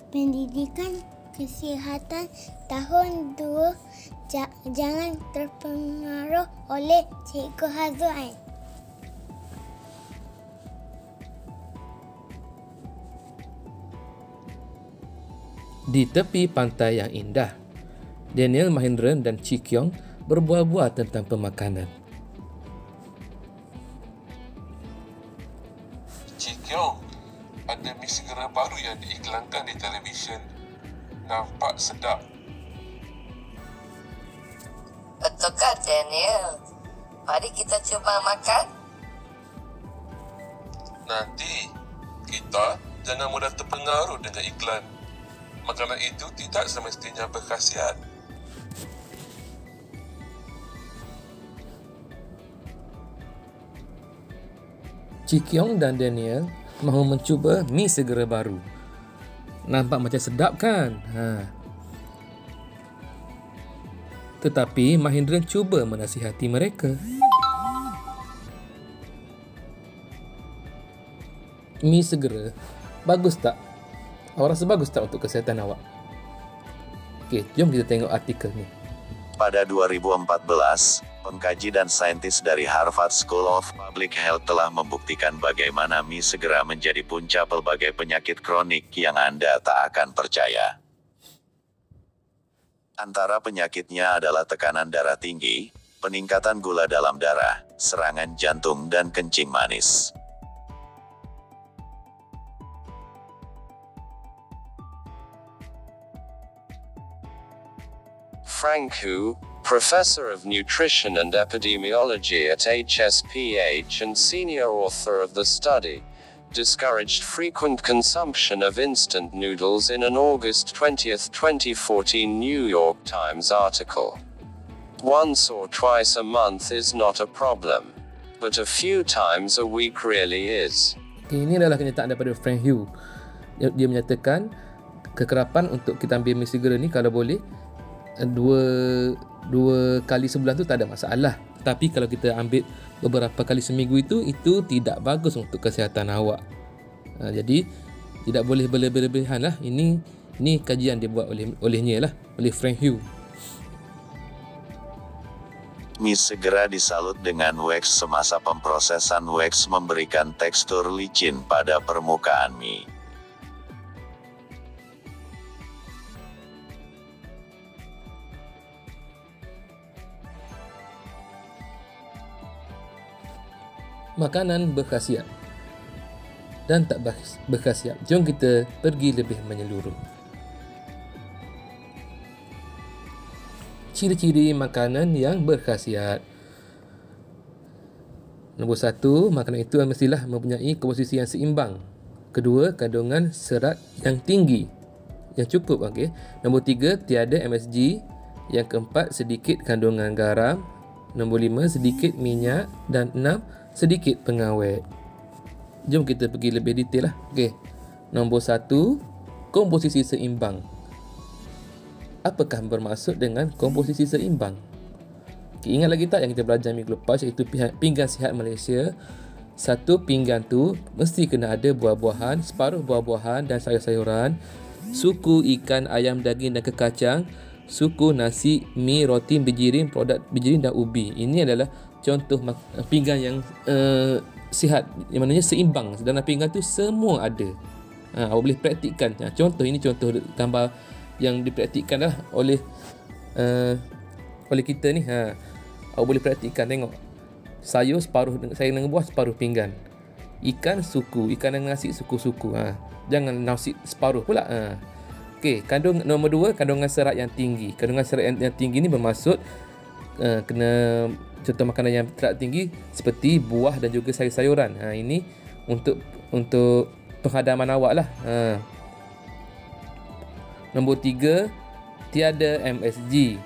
Pendidikan Kesihatan tahun 2 jangan terpengaruh oleh Cikgu Hazuan. Di tepi pantai yang indah, Daniel, Mahendran dan Chee Kiong berbual-bual tentang pemakanan. Chee Kiong, ada mi segera baru yang diiklankan di televisyen. Nampak sedap. Betulkah, Daniel? Mari kita cuba makan. Nanti, kita jangan mudah terpengaruh dengan iklan. Makanan itu tidak semestinya berkhasiat. Chee Kiong dan Daniel mahu mencuba mi segera baru. Nampak macam sedap kan? Tetapi Mahendran cuba menasihati mereka. Mi segera, bagus tak? Awak rasa bagus tak untuk kesihatan awak? Okey, jom kita tengok artikel ni. Pada 2014, pengkaji dan saintis dari Harvard School of Public Health telah membuktikan bagaimana mie segera menjadi punca pelbagai penyakit kronik yang Anda tak akan percaya. Antara penyakitnya adalah tekanan darah tinggi, peningkatan gula dalam darah, serangan jantung dan kencing manis. Frank Hu, Professor of Nutrition and Epidemiology at HSPH and senior author of the study, discouraged frequent consumption of instant noodles in an August 20, 2014 New York Times article. Once or twice a month is not a problem, but a few times a week really is. Ini adalah kenyataan daripada Frank Hu. Dia menyatakan kekerapan untuk kita ambil mi segera ni kalau boleh dua kali sebulan tu tak ada masalah. Tapi kalau kita ambil beberapa kali seminggu itu tidak bagus untuk kesihatan awak. Jadi tidak boleh berlebihan lah. Ini kajian dibuat olehnya lah, oleh Frank Hu. Mie segera disalut dengan wax semasa pemprosesan. Wax memberikan tekstur licin pada permukaan mie. Makanan berkhasiat dan tak berkhasiat. Jom kita pergi lebih menyeluruh. Ciri-ciri makanan yang berkhasiat. Nombor 1, makanan itu mestilah mempunyai komposisi yang seimbang. Kedua, kandungan serat yang tinggi, yang cukup. Okay. Nombor 3, tiada MSG. Yang keempat, sedikit kandungan garam. Nombor 5, sedikit minyak. Dan 6, sedikit pengawet. Jom kita pergi lebih detail lah. Okay. Nombor 1, komposisi seimbang. Apakah bermaksud dengan komposisi seimbang? Okay, ingat lagi tak yang kita belajar minggu lepas, iaitu pinggan sihat Malaysia. Satu pinggan tu mesti kena ada buah-buahan, separuh buah-buahan dan sayur-sayuran, suku ikan, ayam, daging dan kekacang, suku nasi, mi, roti, bijirin, produk bijirin dan ubi. Ini adalah contoh pinggan yang sihat, yang maknanya seimbang. Dalam pinggan tu semua ada. Awak boleh praktikkan. Contoh ini, contoh gambar yang dipraktikkan lah oleh kita ni. Awak boleh praktikkan. Tengok, sayur separuh, sayur dengan buah separuh pinggan, ikan suku, ikan dengan nasi suku-suku. Jangan nasi separuh pula. Okey, nombor 2, kandungan serat yang tinggi. Kandungan serat yang tinggi ni bermaksud kena contoh makanan yang serat tinggi seperti buah dan juga sayur-sayuran. Ini untuk penghadaman awak lah. Nombor 3, tiada MSG.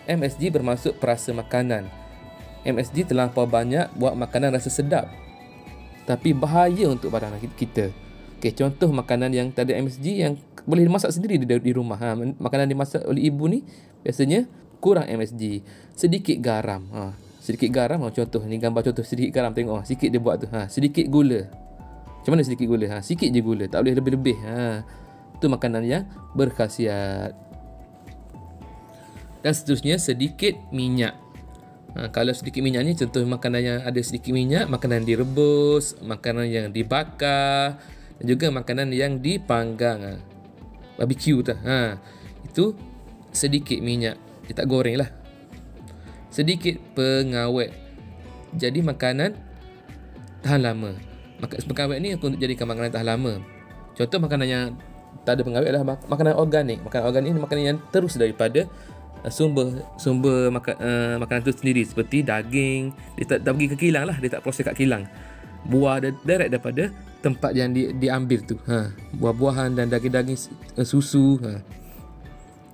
MSG bermaksud perasa makanan. MSG terlampau banyak buat makanan rasa sedap, tapi bahaya untuk badan kita. Okey, contoh makanan yang tak ada MSG yang boleh dimasak sendiri di rumah. Makanan dimasak oleh ibu ni biasanya kurang MSG. Sedikit garam. Sedikit garam, contoh ni gambar contoh sedikit garam, tengok sikit dia buat tu. Sedikit gula. Macam mana sedikit gula? Sikit je gula, tak boleh lebih-lebih. Itu makanan yang berkhasiat. Dan seterusnya, sedikit minyak. Kalau sedikit minyak ni contoh makanan yang ada sedikit minyak, makanan direbus, makanan yang dibakar, dan juga makanan yang dipanggang. Barbecue tu. Itu sedikit minyak. Dia tak goreng lah. Sedikit pengawet. Jadi makanan tahan lama. Pengawet ni untuk jadikan makanan tahan lama. Contoh makanan yang tak ada pengawet adalah makanan organik. Makanan organik ni makanan yang terus daripada sumber makanan tu sendiri, seperti daging. Dia tak pergi ke kilang lah, dia tak proses kat kilang. Buah direct daripada tempat yang diambil tu. Buah-buahan dan daging-daging, susu.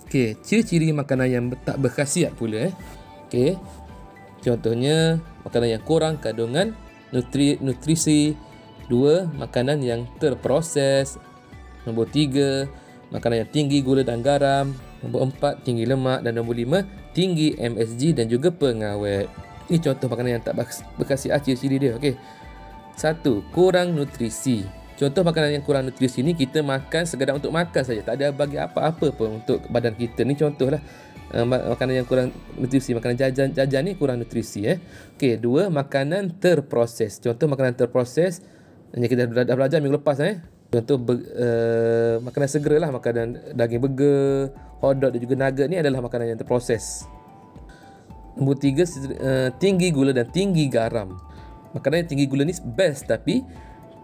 Okey, ciri-ciri makanan yang tak berkhasiat pula. Okey. Contohnya makanan yang kurang kandungan nutrisi. 2, makanan yang terproses. Nombor 3, makanan yang tinggi gula dan garam. Nombor 4, tinggi lemak. Dan nombor 5, tinggi MSG dan juga pengawet. Ini contoh makanan yang tak berkhasiat, ciri-ciri dia. Okey. 1, kurang nutrisi. Contoh makanan yang kurang nutrisi ni kita makan sekadar untuk makan saja, tak ada bagi apa-apa pun untuk badan kita. Ni contohlah makanan yang kurang nutrisi, makanan jajan ni kurang nutrisi. Okey, 2, makanan terproses. Contoh makanan terproses yang kita dah belajar minggu lepas. Contoh makanan segera lah, makanan daging burger, hotdog dan juga nugget ni adalah makanan yang terproses. Nombor 3, tinggi gula dan tinggi garam. Makanan yang tinggi gula ni best tapi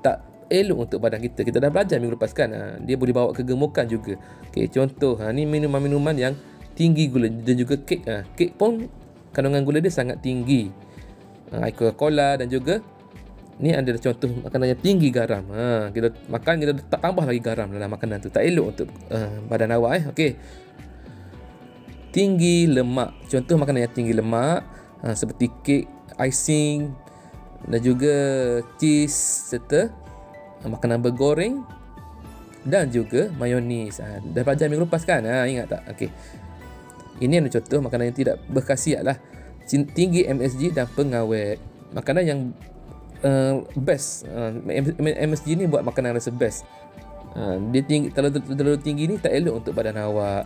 tak elok untuk badan kita. Kita dah belajar minggu lepas kan. Dia boleh bawa kegemukan juga. Okey, contoh ni minuman-minuman yang tinggi gula dan juga kek. Kek pun kandungan gula dia sangat tinggi. Coca-Cola dan juga ni adalah contoh makanan yang tinggi garam. Kita makan, kita tak tambah lagi garam dalam makanan tu. Tak elok untuk badan awak. Okey. Tinggi lemak. Contoh makanan yang tinggi lemak seperti kek, icing dan juga cheese serta makanan bergoreng dan juga mayonis. Dah belajar minggu lepas kan? Ingat tak? Okey. Ini adalah contoh makanan yang tidak berkhasiat lah. Tinggi MSG dan pengawet. Makanan yang best. MSG ni buat makanan rasa best. Dia tinggi, terlalu tinggi ni tak elok untuk badan awak.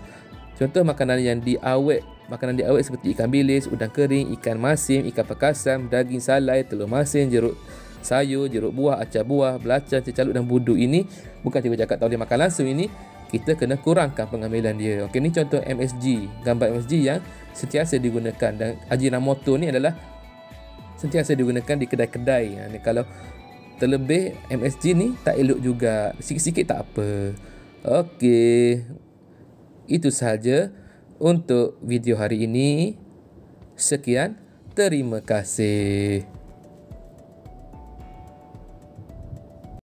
Contoh makanan yang diawet. Makanan diawet seperti ikan bilis, udang kering, ikan masin, ikan pakasam, daging salai, telur masin, jeruk sayur, jeruk buah, acar buah, belacan, cecaluk dan budu. Ini bukan cikgu cakap tak boleh makan langsung. Ini kita kena kurangkan pengambilan dia. Okey, ni contoh MSG, gambar MSG yang sentiasa digunakan, dan Ajinomoto ni adalah sentiasa digunakan di kedai-kedai. Ni kalau terlebih MSG ni tak elok juga. Sikit-sikit tak apa. Okey. Itu sahaja untuk video hari ini. Sekian, terima kasih.